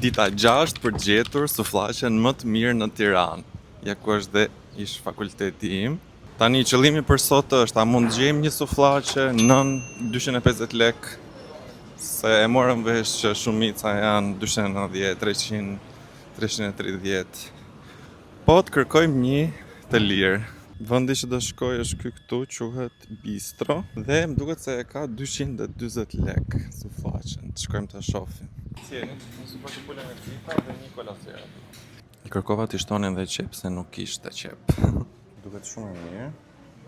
Dita 6 për gjetur sufllaqen më të mirë në Tiranë. Ja ku është dhe ish fakulteti im. Tani qëllimi për sot është a mund gjejmë një sufllaqe nën 250 lek, se e morëm vesh që shumica janë 290, 300, 330. Po të kërkojmë një të lirë. Vendi që do shkoj është ky këtu, quhet Bistro, dhe më duket se e ka 240 lek sufllaqen. Shkojmë ta shohim. Sjeni, nëse po të pulem me cita dhe një kolasera. I kërkova t'i shtonin dhe qep, se nuk ishte qep. Duket shumë e mirë,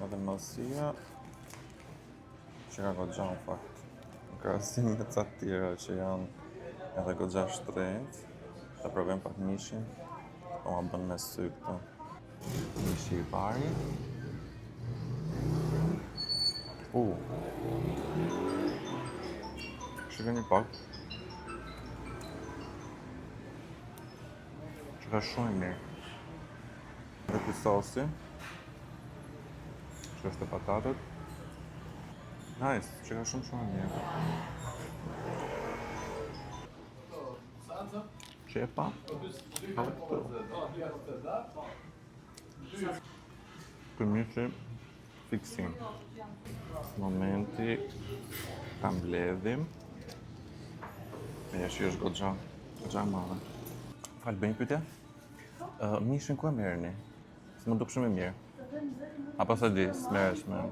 edhe mallësia që ka goxha në fakt. Në krahasim me ca të tjera që janë edhe goxha shtrenjtë. Ta provojmë pak mishin, po ma bën me sy këtu. Mishi i pari. Shikoni pak. Që ka shumë i mirë. Dhe ky sosi, që është e patatet. Nice, që ka shumë i mirë. Qepa. Ky mishi fiksim. Momenti ta mbledhim. Ja që është goxha e madhe. Falë, bëjmë pyetje? Mishin ku e merrni? Se më duk shumë i mirë. Apo se di, s'merreshme.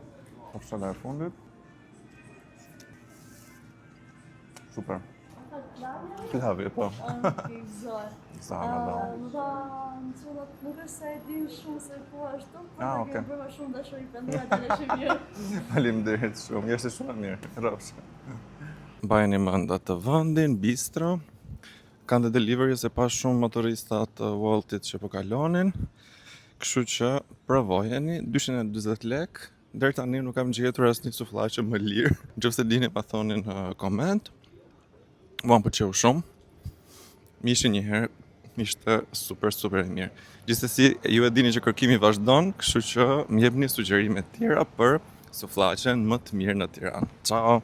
Opsiona e fundit. Super. Flavi, po. Zana, da. Nuk është se e din shumë se po ashtu, por Ah, ne okay. kemi bërë shumë dashuri prandaj atë është e mirë. Faleminderit shumë, jeshte shumë e mirë. Rrofsh. Mbajeni mend atë vendin, Bistro. Kanë dhe delivery se pa shumë motorista të Woltit që po kalonin. Kështu që provojeni, 240 lek. Deri tani nuk kam gjetur asnjë sufllaqe më lirë. Nëse dini pa thoni në koment. Mua më pëlqeu shumë. Mishi një herë ishte super e mirë. Gjithsesi, ju e dini që kërkimi vazhdon, kështu që më jepni sugjerime tjera për sufllaqen më të mirë në Tiranë. Ciao.